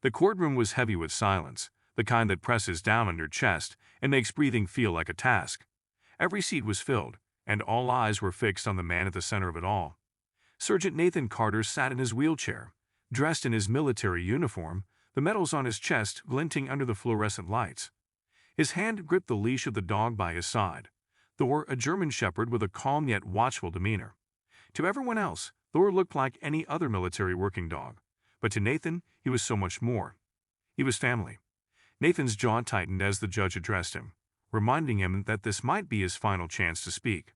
The courtroom was heavy with silence, the kind that presses down on your chest and makes breathing feel like a task. Every seat was filled, and all eyes were fixed on the man at the center of it all. Sergeant Nathan Carter sat in his wheelchair, dressed in his military uniform, the medals on his chest glinting under the fluorescent lights. His hand gripped the leash of the dog by his side. Thor, a German shepherd with a calm yet watchful demeanor. To everyone else, Thor looked like any other military working dog, but to Nathan, he was so much more. He was family. Nathan's jaw tightened as the judge addressed him, reminding him that this might be his final chance to speak.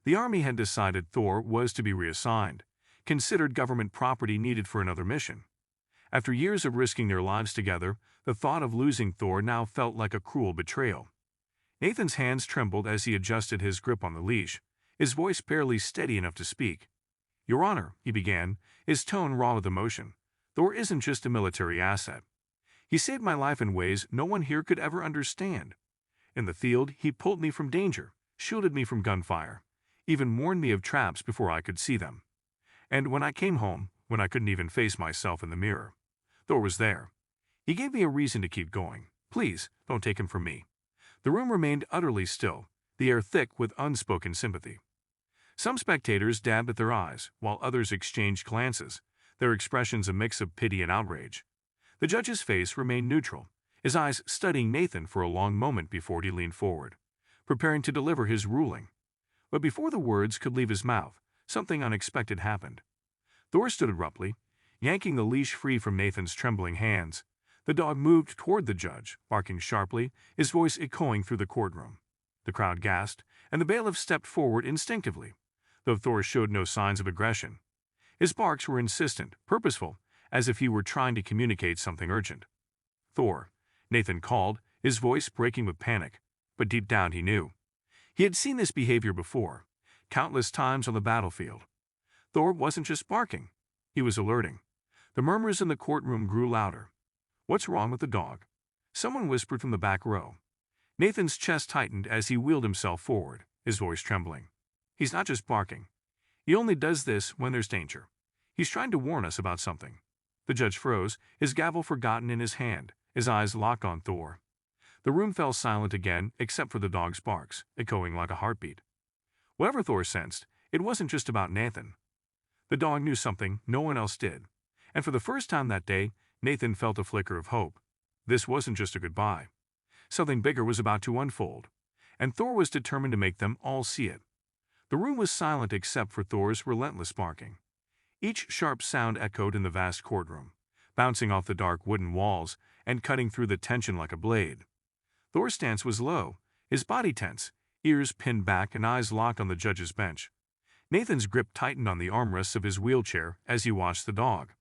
The Army had decided Thor was to be reassigned, considered government property needed for another mission. After years of risking their lives together, the thought of losing Thor now felt like a cruel betrayal. Nathan's hands trembled as he adjusted his grip on the leash, his voice barely steady enough to speak. "Your Honor," he began, his tone raw with emotion, "Thor isn't just a military asset. He saved my life in ways no one here could ever understand. In the field, he pulled me from danger, shielded me from gunfire, even warned me of traps before I could see them. And when I came home, when I couldn't even face myself in the mirror, Thor was there. He gave me a reason to keep going. Please, don't take him from me." The room remained utterly still, the air thick with unspoken sympathy. Some spectators dabbed at their eyes, while others exchanged glances, their expressions a mix of pity and outrage. The judge's face remained neutral, his eyes studying Nathan for a long moment before he leaned forward, preparing to deliver his ruling. But before the words could leave his mouth, something unexpected happened. Thor stood abruptly, yanking the leash free from Nathan's trembling hands. The dog moved toward the judge, barking sharply, his voice echoing through the courtroom. The crowd gasped, and the bailiff stepped forward instinctively, though Thor showed no signs of aggression. His barks were insistent, purposeful, as if he were trying to communicate something urgent. "Thor," Nathan called, his voice breaking with panic, but deep down he knew. He had seen this behavior before, countless times on the battlefield. Thor wasn't just barking, he was alerting. The murmurs in the courtroom grew louder. "What's wrong with the dog?" someone whispered from the back row. Nathan's chest tightened as he wheeled himself forward, his voice trembling. "He's not just barking. He only does this when there's danger. He's trying to warn us about something." The judge froze, his gavel forgotten in his hand, his eyes locked on Thor. The room fell silent again except for the dog's barks, echoing like a heartbeat. Whatever Thor sensed, it wasn't just about Nathan. The dog knew something no one else did, and for the first time that day, Nathan felt a flicker of hope. This wasn't just a goodbye. Something bigger was about to unfold, and Thor was determined to make them all see it. The room was silent except for Thor's relentless barking. Each sharp sound echoed in the vast courtroom, bouncing off the dark wooden walls and cutting through the tension like a blade. Thor's stance was low, his body tense, ears pinned back and eyes locked on the judge's bench. Nathan's grip tightened on the armrests of his wheelchair as he watched the dog.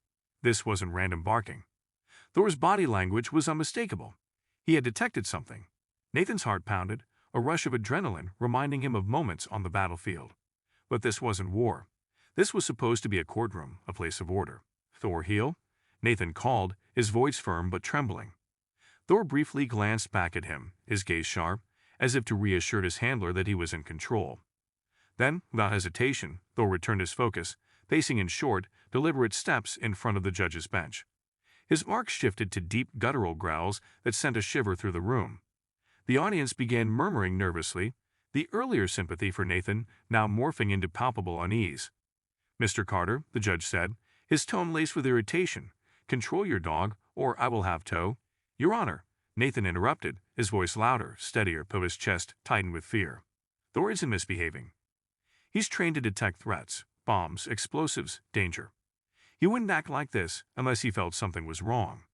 This wasn't random barking. Thor's body language was unmistakable. He had detected something. Nathan's heart pounded, a rush of adrenaline reminding him of moments on the battlefield. But this wasn't war. This was supposed to be a courtroom, a place of order. "Thor, heel?" Nathan called, his voice firm but trembling. Thor briefly glanced back at him, his gaze sharp, as if to reassure his handler that he was in control. Then, without hesitation, Thor returned his focus, pacing in short, deliberate steps in front of the judge's bench. His mark shifted to deep guttural growls that sent a shiver through the room. The audience began murmuring nervously, the earlier sympathy for Nathan now morphing into palpable unease. "Mr. Carter," the judge said, his tone laced with irritation, "control your dog, or I will have tow." "Your Honor," Nathan interrupted, his voice louder, steadier, though his chest tightened with fear. "Thor isn't misbehaving. He's trained to detect threats, bombs, explosives, danger. He wouldn't act like this unless he felt something was wrong."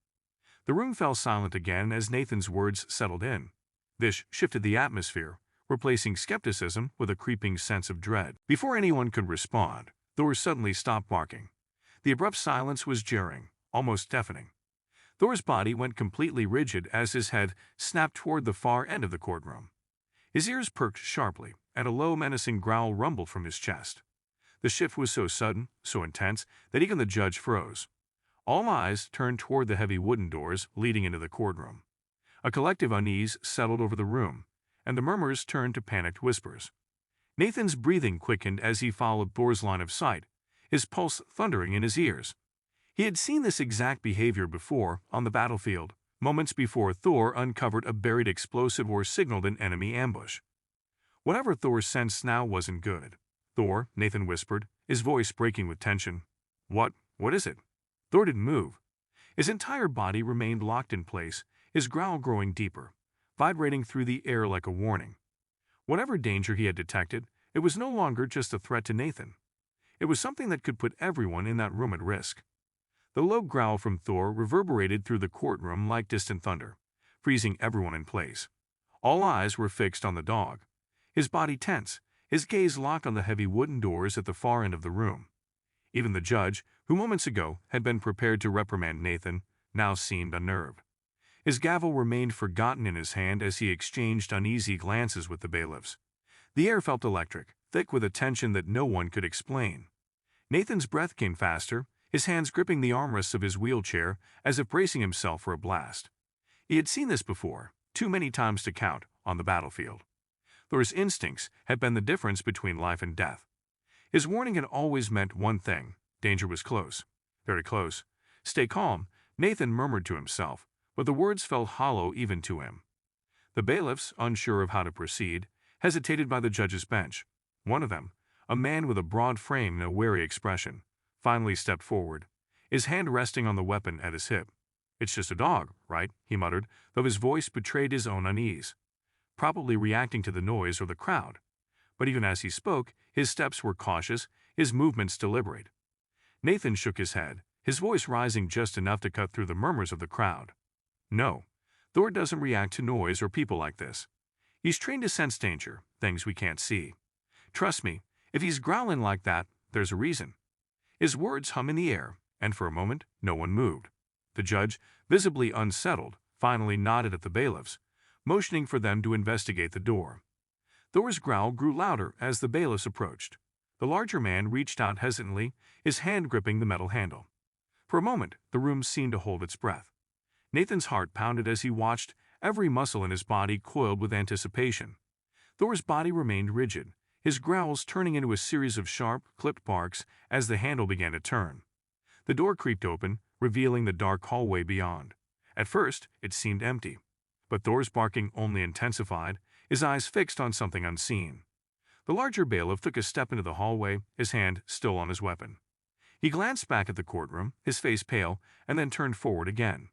The room fell silent again as Nathan's words settled in. This shifted the atmosphere, replacing skepticism with a creeping sense of dread. Before anyone could respond, Thor suddenly stopped barking. The abrupt silence was jarring, almost deafening. Thor's body went completely rigid as his head snapped toward the far end of the courtroom. His ears perked sharply, and a low, menacing growl rumbled from his chest. The shift was so sudden, so intense, that even the judge froze. All eyes turned toward the heavy wooden doors leading into the courtroom. A collective unease settled over the room, and the murmurs turned to panicked whispers. Nathan's breathing quickened as he followed Thor's line of sight, his pulse thundering in his ears. He had seen this exact behavior before on the battlefield, moments before Thor uncovered a buried explosive or signaled an enemy ambush. Whatever Thor sensed now wasn't good. "Thor," Nathan whispered, his voice breaking with tension. What is it?" Thor didn't move. His entire body remained locked in place, his growl growing deeper, vibrating through the air like a warning. Whatever danger he had detected, it was no longer just a threat to Nathan. It was something that could put everyone in that room at risk. The low growl from Thor reverberated through the courtroom like distant thunder, freezing everyone in place. All eyes were fixed on the dog, his body tense, his gaze locked on the heavy wooden doors at the far end of the room. Even the judge, who moments ago had been prepared to reprimand Nathan, now seemed unnerved. His gavel remained forgotten in his hand as he exchanged uneasy glances with the bailiffs. The air felt electric, thick with a tension that no one could explain. Nathan's breath came faster, his hands gripping the armrests of his wheelchair as if bracing himself for a blast. He had seen this before, too many times to count, on the battlefield. Thor's instincts had been the difference between life and death. His warning had always meant one thing: danger was close. Very close. "Stay calm," Nathan murmured to himself, but the words felt hollow even to him. The bailiffs, unsure of how to proceed, hesitated by the judge's bench. One of them, a man with a broad frame and a wary expression, finally stepped forward, his hand resting on the weapon at his hip. "It's just a dog, right?" he muttered, though his voice betrayed his own unease. Probably reacting to the noise or the crowd. But even as he spoke, his steps were cautious, his movements deliberate. Nathan shook his head, his voice rising just enough to cut through the murmurs of the crowd. "No, Thor doesn't react to noise or people like this. He's trained to sense danger, things we can't see. Trust me, if he's growling like that, there's a reason." His words hum in the air, and for a moment, no one moved. The judge, visibly unsettled, finally nodded at the bailiffs, motioning for them to investigate the door. Thor's growl grew louder as the bailiffs approached. The larger man reached out hesitantly, his hand gripping the metal handle. For a moment, the room seemed to hold its breath. Nathan's heart pounded as he watched, every muscle in his body coiled with anticipation. Thor's body remained rigid, his growls turning into a series of sharp, clipped barks as the handle began to turn. The door creaked open, revealing the dark hallway beyond. At first, it seemed empty. But Thor's barking only intensified, his eyes fixed on something unseen. The larger bailiff took a step into the hallway, his hand still on his weapon. He glanced back at the courtroom, his face pale, and then turned forward again.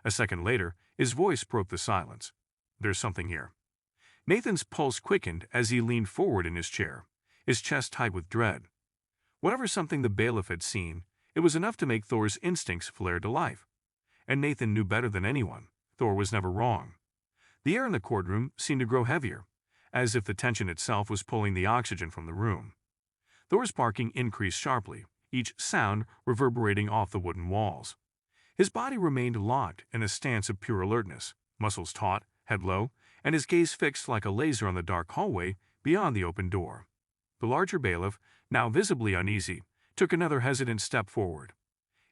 A second later, his voice broke the silence. "There's something here." Nathan's pulse quickened as he leaned forward in his chair, his chest tight with dread. Whatever something the bailiff had seen, it was enough to make Thor's instincts flare to life. And Nathan knew better than anyone. Thor was never wrong. The air in the courtroom seemed to grow heavier, as if the tension itself was pulling the oxygen from the room. Thor's barking increased sharply, each sound reverberating off the wooden walls. His body remained locked in a stance of pure alertness, muscles taut, head low, and his gaze fixed like a laser on the dark hallway beyond the open door. The larger bailiff, now visibly uneasy, took another hesitant step forward.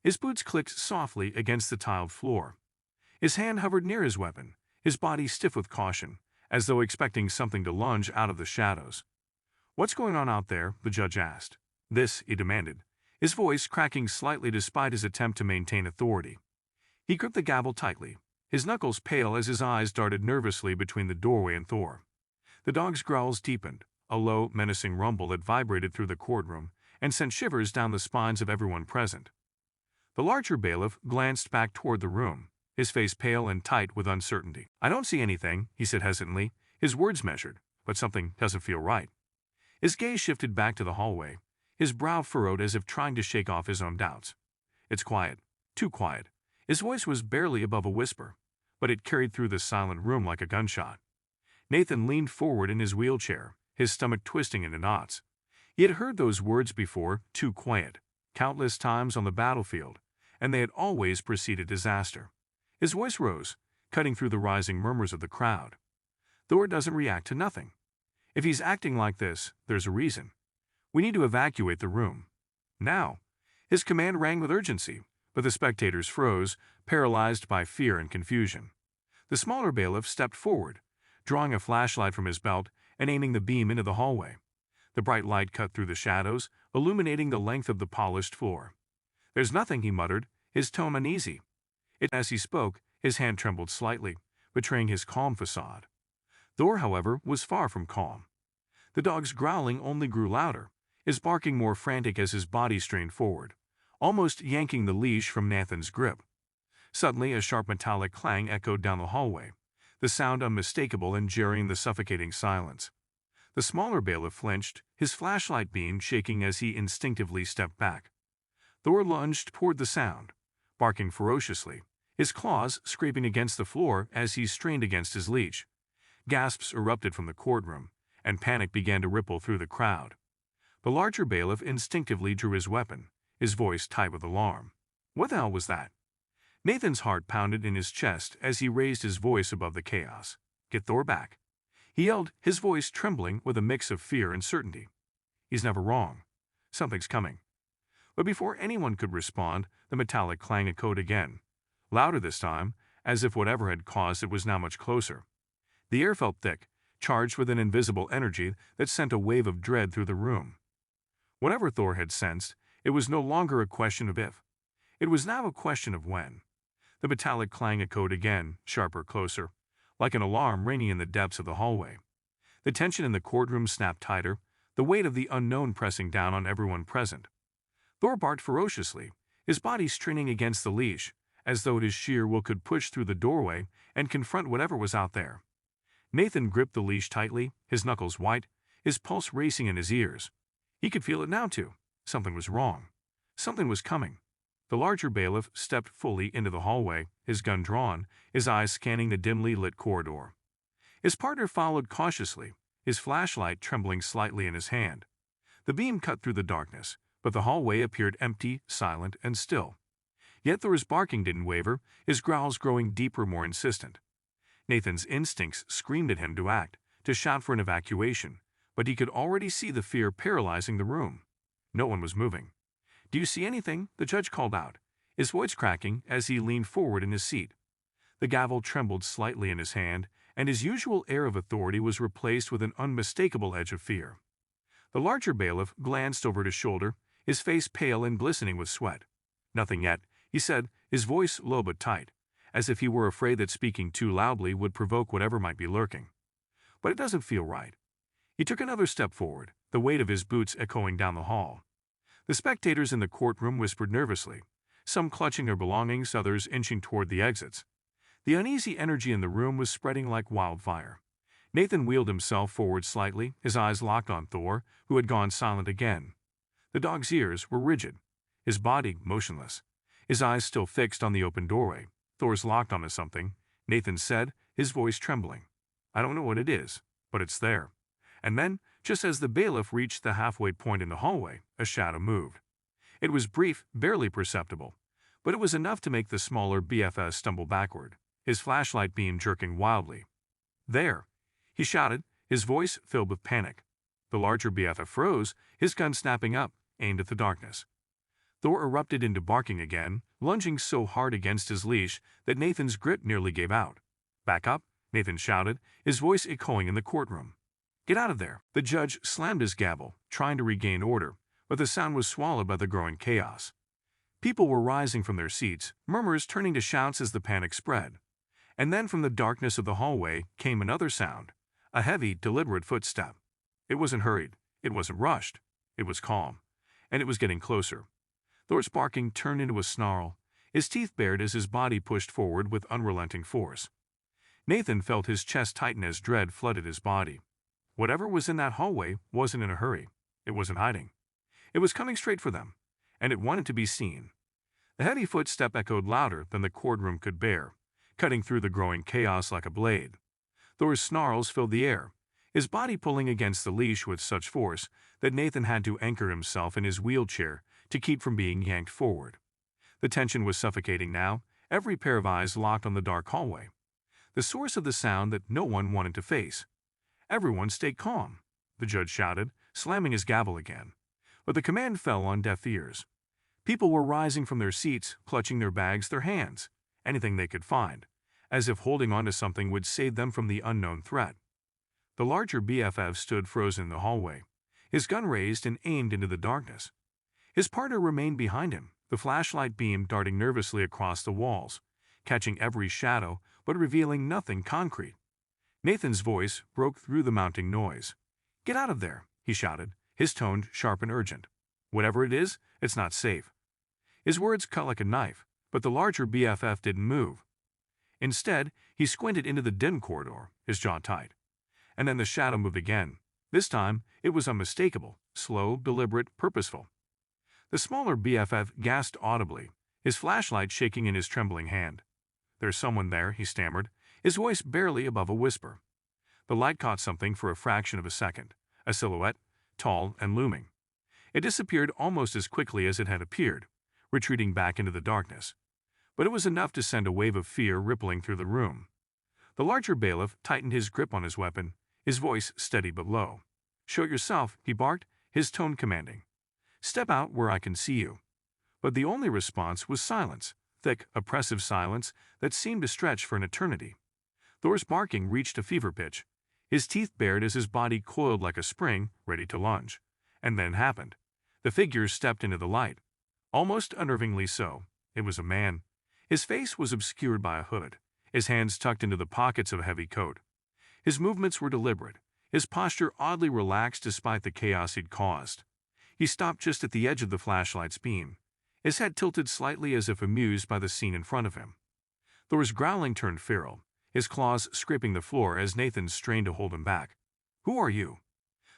His boots clicked softly against the tiled floor. His hand hovered near his weapon, his body stiff with caution, as though expecting something to lunge out of the shadows. "What's going on out there?" the judge asked. "This," he demanded, his voice cracking slightly despite his attempt to maintain authority. He gripped the gavel tightly, his knuckles pale as his eyes darted nervously between the doorway and Thor. The dog's growls deepened, a low, menacing rumble that vibrated through the courtroom and sent shivers down the spines of everyone present. The larger bailiff glanced back toward the room, his face pale and tight with uncertainty. "I don't see anything," he said hesitantly, his words measured, "but something doesn't feel right." His gaze shifted back to the hallway, his brow furrowed as if trying to shake off his own doubts. "It's quiet. Too quiet." His voice was barely above a whisper, but it carried through the silent room like a gunshot. Nathan leaned forward in his wheelchair, his stomach twisting into knots. He had heard those words before, "too quiet," countless times on the battlefield, and they had always preceded disaster. His voice rose, cutting through the rising murmurs of the crowd. "Thor doesn't react to nothing. If he's acting like this, there's a reason. We need to evacuate the room. Now." His command rang with urgency, but the spectators froze, paralyzed by fear and confusion. The smaller bailiff stepped forward, drawing a flashlight from his belt and aiming the beam into the hallway. The bright light cut through the shadows, illuminating the length of the polished floor. "There's nothing," he muttered, his tone uneasy. As he spoke, his hand trembled slightly, betraying his calm facade. Thor, however, was far from calm. The dog's growling only grew louder, his barking more frantic as his body strained forward, almost yanking the leash from Nathan's grip. Suddenly, a sharp metallic clang echoed down the hallway, the sound unmistakable and jarring the suffocating silence. The smaller bailiff flinched, his flashlight beam shaking as he instinctively stepped back. Thor lunged toward the sound, barking ferociously, his claws scraping against the floor as he strained against his leash. Gasps erupted from the courtroom, and panic began to ripple through the crowd. The larger bailiff instinctively drew his weapon, his voice tight with alarm. What the hell was that? Nathan's heart pounded in his chest as he raised his voice above the chaos. Get Thor back. He yelled, his voice trembling with a mix of fear and certainty. He's never wrong. Something's coming. But before anyone could respond, the metallic clang echoed again, louder this time, as if whatever had caused it was now much closer. The air felt thick, charged with an invisible energy that sent a wave of dread through the room. Whatever Thor had sensed, it was no longer a question of if. It was now a question of when. The metallic clang echoed again, sharper, closer, like an alarm ringing in the depths of the hallway. The tension in the courtroom snapped tighter, the weight of the unknown pressing down on everyone present. Thor barked ferociously, his body straining against the leash, as though his sheer will could push through the doorway and confront whatever was out there. Nathan gripped the leash tightly, his knuckles white, his pulse racing in his ears. He could feel it now, too. Something was wrong. Something was coming. The larger bailiff stepped fully into the hallway, his gun drawn, his eyes scanning the dimly lit corridor. His partner followed cautiously, his flashlight trembling slightly in his hand. The beam cut through the darkness, but the hallway appeared empty, silent, and still. Yet Thor's barking didn't waver, his growls growing deeper, more insistent. Nathan's instincts screamed at him to act, to shout for an evacuation, but he could already see the fear paralyzing the room. No one was moving. Do you see anything? The judge called out, his voice cracking as he leaned forward in his seat. The gavel trembled slightly in his hand, and his usual air of authority was replaced with an unmistakable edge of fear. The larger bailiff glanced over his shoulder, his face pale and glistening with sweat. Nothing yet, he said, his voice low but tight, as if he were afraid that speaking too loudly would provoke whatever might be lurking. But it doesn't feel right. He took another step forward, the weight of his boots echoing down the hall. The spectators in the courtroom whispered nervously, some clutching their belongings, others inching toward the exits. The uneasy energy in the room was spreading like wildfire. Nathan wheeled himself forward slightly, his eyes locked on Thor, who had gone silent again. The dog's ears were rigid, his body motionless, his eyes still fixed on the open doorway. Thor's locked onto something, Nathan said, his voice trembling. I don't know what it is, but it's there. And then, just as the bailiff reached the halfway point in the hallway, a shadow moved. It was brief, barely perceptible, but it was enough to make the smaller BFS stumble backward, his flashlight beam jerking wildly. There! He shouted, his voice filled with panic. The larger BFF froze, his gun snapping up, aimed at the darkness. Thor erupted into barking again, lunging so hard against his leash that Nathan's grip nearly gave out. Back up, Nathan shouted, his voice echoing in the courtroom. Get out of there! The judge slammed his gavel, trying to regain order, but the sound was swallowed by the growing chaos. People were rising from their seats, murmurs turning to shouts as the panic spread. And then from the darkness of the hallway came another sound, a heavy, deliberate footstep. It wasn't hurried, it wasn't rushed, it was calm, and it was getting closer. Thor's barking turned into a snarl, his teeth bared as his body pushed forward with unrelenting force. Nathan felt his chest tighten as dread flooded his body. Whatever was in that hallway wasn't in a hurry. It wasn't hiding. It was coming straight for them, and it wanted to be seen. The heavy footstep echoed louder than the courtroom could bear, cutting through the growing chaos like a blade. Thor's snarls filled the air, his body pulling against the leash with such force that Nathan had to anchor himself in his wheelchair to keep from being yanked forward. The tension was suffocating now, every pair of eyes locked on the dark hallway, the source of the sound that no one wanted to face. Everyone stay calm, the judge shouted, slamming his gavel again. But the command fell on deaf ears. People were rising from their seats, clutching their bags, their hands, anything they could find, as if holding on to something would save them from the unknown threat. The larger BFF stood frozen in the hallway, his gun raised and aimed into the darkness. His partner remained behind him, the flashlight beam darting nervously across the walls, catching every shadow but revealing nothing concrete. Nathan's voice broke through the mounting noise. "Get out of there," he shouted, his tone sharp and urgent. "Whatever it is, it's not safe." His words cut like a knife, but the larger BFF didn't move. Instead, he squinted into the dim corridor, his jaw tight. And then the shadow moved again. This time, it was unmistakable, slow, deliberate, purposeful. The smaller BFF gasped audibly, his flashlight shaking in his trembling hand. "There's someone there," he stammered, his voice barely above a whisper. The light caught something for a fraction of a second, a silhouette, tall and looming. It disappeared almost as quickly as it had appeared, retreating back into the darkness. But it was enough to send a wave of fear rippling through the room. The larger bailiff tightened his grip on his weapon, his voice steady but low. "Show yourself," he barked, his tone commanding. "Step out where I can see you." But the only response was silence, thick, oppressive silence that seemed to stretch for an eternity. Thor's barking reached a fever pitch, his teeth bared as his body coiled like a spring, ready to lunge. And then it happened. The figure stepped into the light. Almost unnervingly so. It was a man. His face was obscured by a hood, his hands tucked into the pockets of a heavy coat. His movements were deliberate, his posture oddly relaxed despite the chaos he'd caused. He stopped just at the edge of the flashlight's beam, his head tilted slightly as if amused by the scene in front of him. Thor's growling turned feral, his claws scraping the floor as Nathan strained to hold him back. "Who are you?"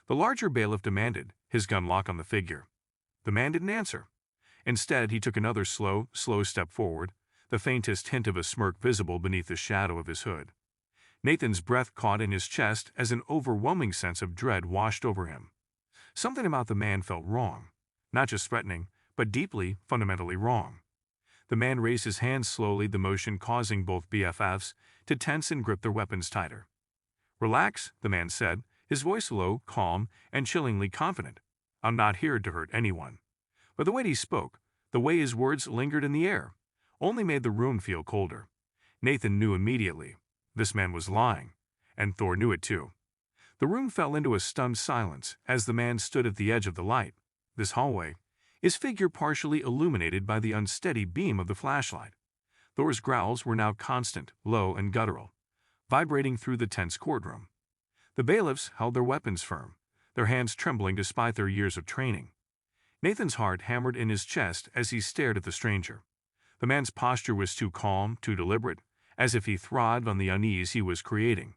The larger bailiff demanded, his gun locked on the figure. The man didn't answer. Instead, he took another slow step forward, the faintest hint of a smirk visible beneath the shadow of his hood. Nathan's breath caught in his chest as an overwhelming sense of dread washed over him. Something about the man felt wrong. Not just threatening, but deeply, fundamentally wrong. The man raised his hands slowly, the motion causing both BFFs to tense and grip their weapons tighter. "Relax," the man said, his voice low, calm, and chillingly confident. "I'm not here to hurt anyone." But the way he spoke, the way his words lingered in the air, only made the room feel colder. Nathan knew immediately. This man was lying, and Thor knew it too. The room fell into a stunned silence as the man stood at the edge of the light, this hallway, his figure partially illuminated by the unsteady beam of the flashlight. Thor's growls were now constant, low and guttural, vibrating through the tense courtroom. The bailiffs held their weapons firm, their hands trembling despite their years of training. Nathan's heart hammered in his chest as he stared at the stranger. The man's posture was too calm, too deliberate, as if he thrived on the unease he was creating.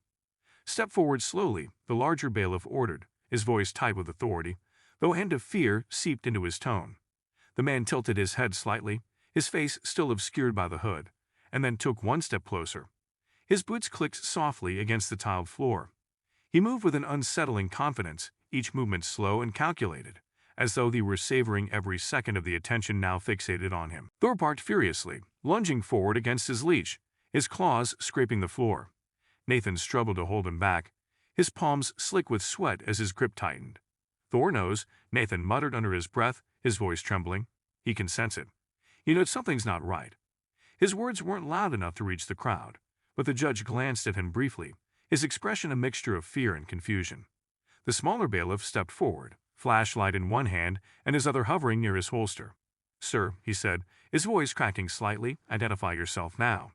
"Step forward slowly," the larger bailiff ordered, his voice tight with authority, though a hint of fear seeped into his tone. The man tilted his head slightly, his face still obscured by the hood, and then took one step closer. His boots clicked softly against the tiled floor. He moved with an unsettling confidence, each movement slow and calculated, as though he were savoring every second of the attention now fixated on him. Thor barked furiously, lunging forward against his leash, his claws scraping the floor. Nathan struggled to hold him back, his palms slick with sweat as his grip tightened. "Thor knows," Nathan muttered under his breath, his voice trembling. "He can sense it. He knows something's not right." His words weren't loud enough to reach the crowd, but the judge glanced at him briefly, his expression a mixture of fear and confusion. The smaller bailiff stepped forward, flashlight in one hand and his other hovering near his holster. "Sir," he said, his voice cracking slightly, "identify yourself now."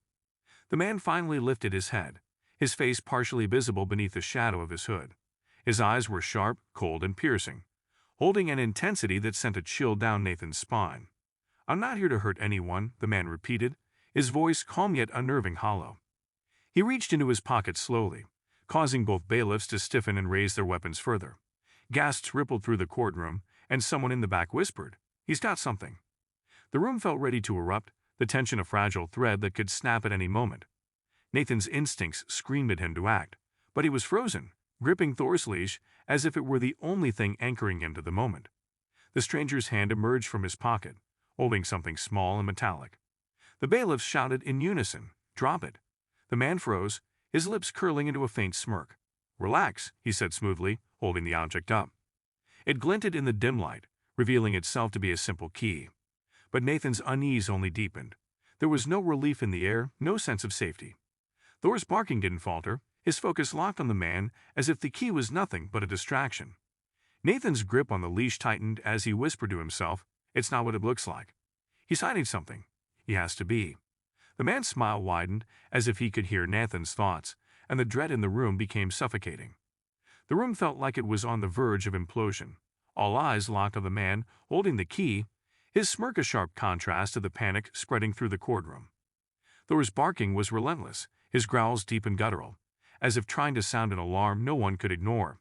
The man finally lifted his head, his face partially visible beneath the shadow of his hood. His eyes were sharp, cold, and piercing, holding an intensity that sent a chill down Nathan's spine. "I'm not here to hurt anyone," the man repeated, his voice calm yet unnerving hollow. He reached into his pocket slowly, causing both bailiffs to stiffen and raise their weapons further. Gasps rippled through the courtroom, and someone in the back whispered, "He's got something." The room felt ready to erupt, the tension a fragile thread that could snap at any moment. Nathan's instincts screamed at him to act, but he was frozen, gripping Thor's leash as if it were the only thing anchoring him to the moment. The stranger's hand emerged from his pocket, holding something small and metallic. The bailiffs shouted in unison, "Drop it." The man froze, his lips curling into a faint smirk. "Relax," he said smoothly, holding the object up. It glinted in the dim light, revealing itself to be a simple key. But Nathan's unease only deepened. There was no relief in the air, no sense of safety. Thor's barking didn't falter, his focus locked on the man as if the key was nothing but a distraction. Nathan's grip on the leash tightened as he whispered to himself, "It's not what it looks like." He's hiding something. He has to be. The man's smile widened as if he could hear Nathan's thoughts, and the dread in the room became suffocating. The room felt like it was on the verge of implosion. All eyes locked on the man holding the key, his smirk a sharp contrast to the panic spreading through the courtroom. Thor's barking was relentless, his growls deep and guttural, as if trying to sound an alarm no one could ignore.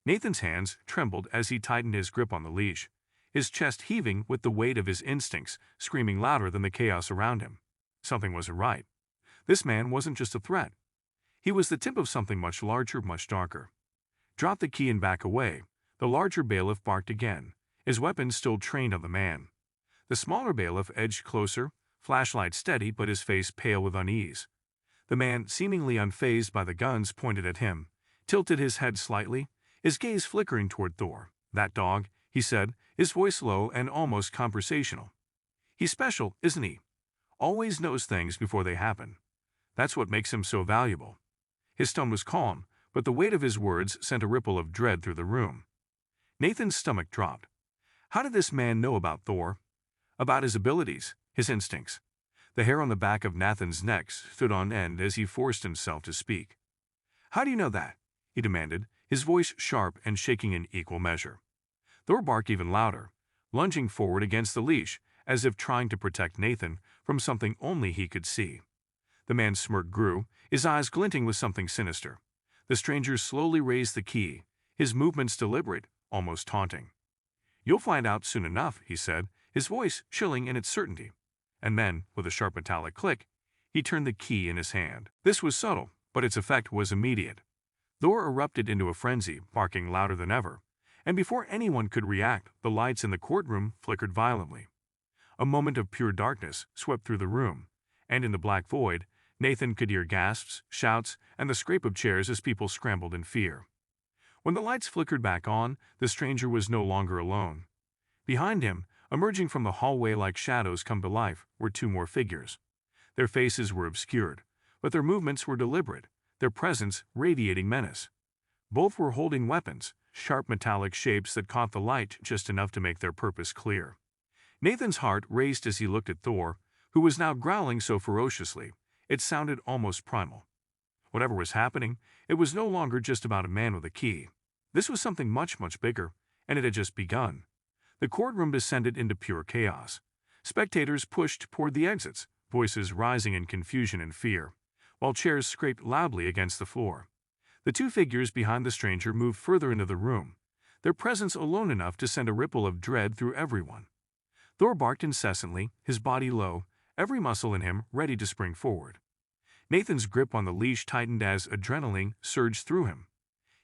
Nathan's hands trembled as he tightened his grip on the leash, his chest heaving with the weight of his instincts, screaming louder than the chaos around him. Something wasn't right. This man wasn't just a threat. He was the tip of something much larger, much darker. Drop the key and back away. The larger bailiff barked again, his weapon still trained on the man. The smaller bailiff edged closer, flashlight steady but his face pale with unease. The man, seemingly unfazed by the guns pointed at him, tilted his head slightly, his gaze flickering toward Thor. "That dog," he said, his voice low and almost conversational. "He's special, isn't he? Always knows things before they happen. That's what makes him so valuable." His tone was calm, but the weight of his words sent a ripple of dread through the room. Nathan's stomach dropped. How did this man know about Thor? About his abilities, his instincts? The hair on the back of Nathan's neck stood on end as he forced himself to speak. "How do you know that?" he demanded, his voice sharp and shaking in equal measure. Thor barked even louder, lunging forward against the leash, as if trying to protect Nathan from something only he could see. The man's smirk grew, his eyes glinting with something sinister. The stranger slowly raised the key, his movements deliberate, almost taunting. "You'll find out soon enough," he said, his voice chilling in its certainty. And then, with a sharp metallic click, he turned the key in his hand. This was subtle, but its effect was immediate. Thor erupted into a frenzy, barking louder than ever, and before anyone could react, the lights in the courtroom flickered violently. A moment of pure darkness swept through the room, and in the black void, Nathan could hear gasps, shouts, and the scrape of chairs as people scrambled in fear. When the lights flickered back on, the stranger was no longer alone. Behind him, emerging from the hallway like shadows come to life, were two more figures. Their faces were obscured, but their movements were deliberate, their presence radiating menace. Both were holding weapons, sharp metallic shapes that caught the light just enough to make their purpose clear. Nathan's heart raced as he looked at Thor, who was now growling so ferociously, it sounded almost primal. Whatever was happening, it was no longer just about a man with a key. This was something much, much bigger, and it had just begun. The courtroom descended into pure chaos. Spectators pushed toward the exits, voices rising in confusion and fear, while chairs scraped loudly against the floor. The two figures behind the stranger moved further into the room, their presence alone enough to send a ripple of dread through everyone. Thor barked incessantly, his body low, every muscle in him ready to spring forward. Nathan's grip on the leash tightened as adrenaline surged through him.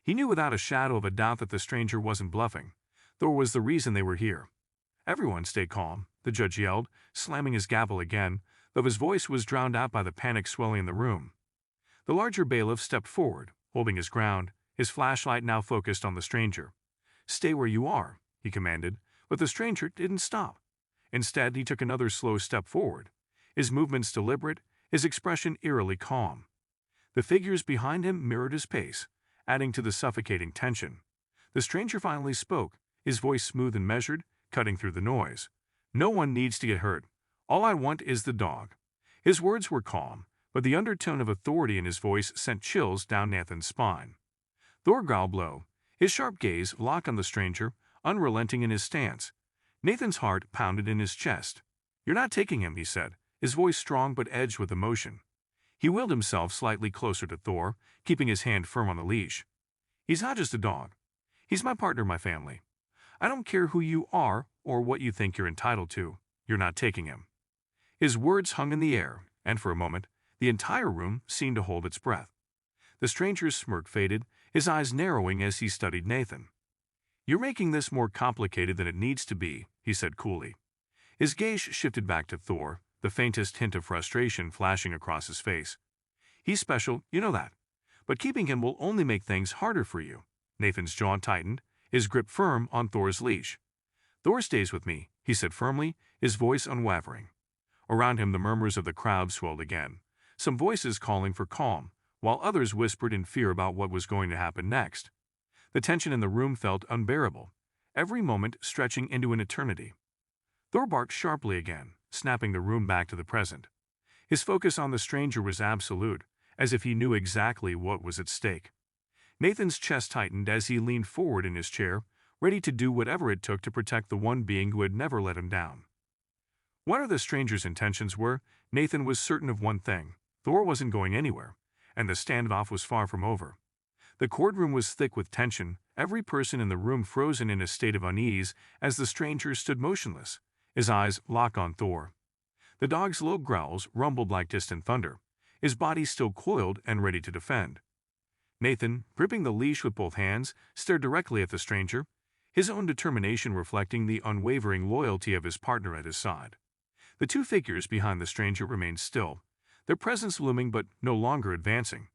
He knew without a shadow of a doubt that the stranger wasn't bluffing. Thor was the reason they were here. "Everyone stay calm," the judge yelled, slamming his gavel again, though his voice was drowned out by the panic swelling in the room. The larger bailiff stepped forward, holding his ground, his flashlight now focused on the stranger. "Stay where you are," he commanded, but the stranger didn't stop. Instead, he took another slow step forward, his movements deliberate, his expression eerily calm. The figures behind him mirrored his pace, adding to the suffocating tension. The stranger finally spoke, his voice smooth and measured, cutting through the noise. "No one needs to get hurt. All I want is the dog." His words were calm, but the undertone of authority in his voice sent chills down Nathan's spine. Thor growled low, his sharp gaze locked on the stranger, unrelenting in his stance. Nathan's heart pounded in his chest. "You're not taking him," he said, his voice strong but edged with emotion. He wheeled himself slightly closer to Thor, keeping his hand firm on the leash. "He's not just a dog. He's my partner, my family. I don't care who you are or what you think you're entitled to. You're not taking him." His words hung in the air, and for a moment, the entire room seemed to hold its breath. The stranger's smirk faded, his eyes narrowing as he studied Nathan. "You're making this more complicated than it needs to be," he said coolly. His gaze shifted back to Thor, the faintest hint of frustration flashing across his face. "He's special, you know that. But keeping him will only make things harder for you." Nathan's jaw tightened, his grip firm on Thor's leash. "Thor stays with me," he said firmly, his voice unwavering. Around him the murmurs of the crowd swelled again, some voices calling for calm, while others whispered in fear about what was going to happen next. The tension in the room felt unbearable, every moment stretching into an eternity. Thor barked sharply again, snapping the room back to the present. His focus on the stranger was absolute, as if he knew exactly what was at stake. Nathan's chest tightened as he leaned forward in his chair, ready to do whatever it took to protect the one being who had never let him down. Whatever the stranger's intentions were, Nathan was certain of one thing: Thor wasn't going anywhere, and the standoff was far from over. The courtroom was thick with tension, every person in the room frozen in a state of unease as the stranger stood motionless, his eyes locked on Thor. The dog's low growls rumbled like distant thunder, his body still coiled and ready to defend. Nathan, gripping the leash with both hands, stared directly at the stranger, his own determination reflecting the unwavering loyalty of his partner at his side. The two figures behind the stranger remained still, their presence looming but no longer advancing.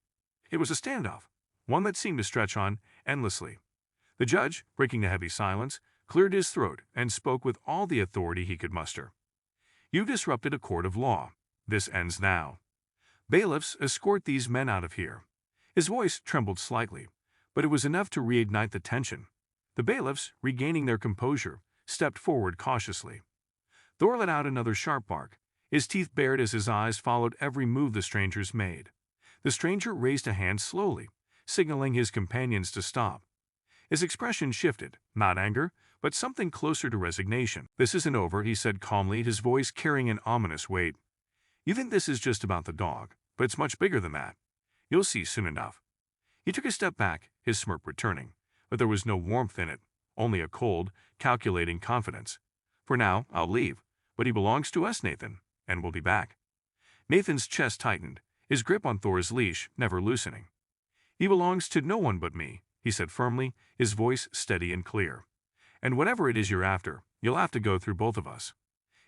It was a standoff, one that seemed to stretch on endlessly. The judge, breaking the heavy silence, cleared his throat and spoke with all the authority he could muster. "You've disrupted a court of law. This ends now. Bailiffs, escort these men out of here." His voice trembled slightly, but it was enough to reignite the tension. The bailiffs, regaining their composure, stepped forward cautiously. Thor let out another sharp bark, his teeth bared as his eyes followed every move the strangers made. The stranger raised a hand slowly, signaling his companions to stop. His expression shifted, not anger, but something closer to resignation. "This isn't over," he said calmly, his voice carrying an ominous weight. "You think this is just about the dog, but it's much bigger than that. You'll see soon enough." He took a step back, his smirk returning, but there was no warmth in it, only a cold, calculating confidence. "For now, I'll leave, but he belongs to us, Nathan, and we'll be back." Nathan's chest tightened, his grip on Thor's leash never loosening. "He belongs to no one but me," he said firmly, his voice steady and clear. "And whatever it is you're after, you'll have to go through both of us."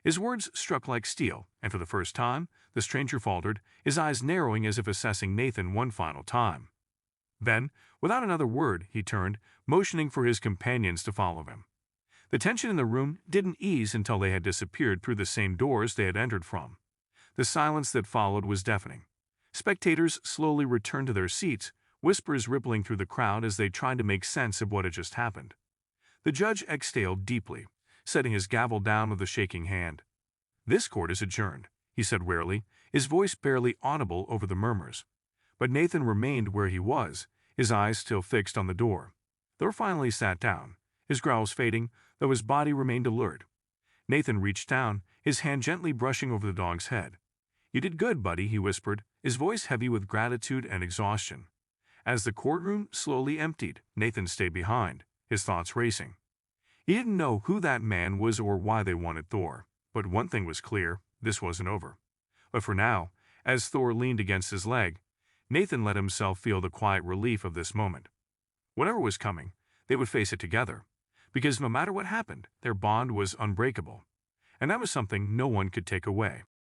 His words struck like steel, and for the first time, the stranger faltered, his eyes narrowing as if assessing Nathan one final time. Then, without another word, he turned, motioning for his companions to follow him. The tension in the room didn't ease until they had disappeared through the same doors they had entered from. The silence that followed was deafening. Spectators slowly returned to their seats, whispers rippling through the crowd as they tried to make sense of what had just happened. The judge exhaled deeply, setting his gavel down with a shaking hand. "This court is adjourned," he said wearily, his voice barely audible over the murmurs. But Nathan remained where he was, his eyes still fixed on the door. Thor finally sat down, his growls fading, though his body remained alert. Nathan reached down, his hand gently brushing over the dog's head. "You did good, buddy," he whispered, his voice heavy with gratitude and exhaustion. As the courtroom slowly emptied, Nathan stayed behind, his thoughts racing. He didn't know who that man was or why they wanted Thor, but one thing was clear: this wasn't over. But for now, as Thor leaned against his leg, Nathan let himself feel the quiet relief of this moment. Whatever was coming, they would face it together, because no matter what happened, their bond was unbreakable. And that was something no one could take away.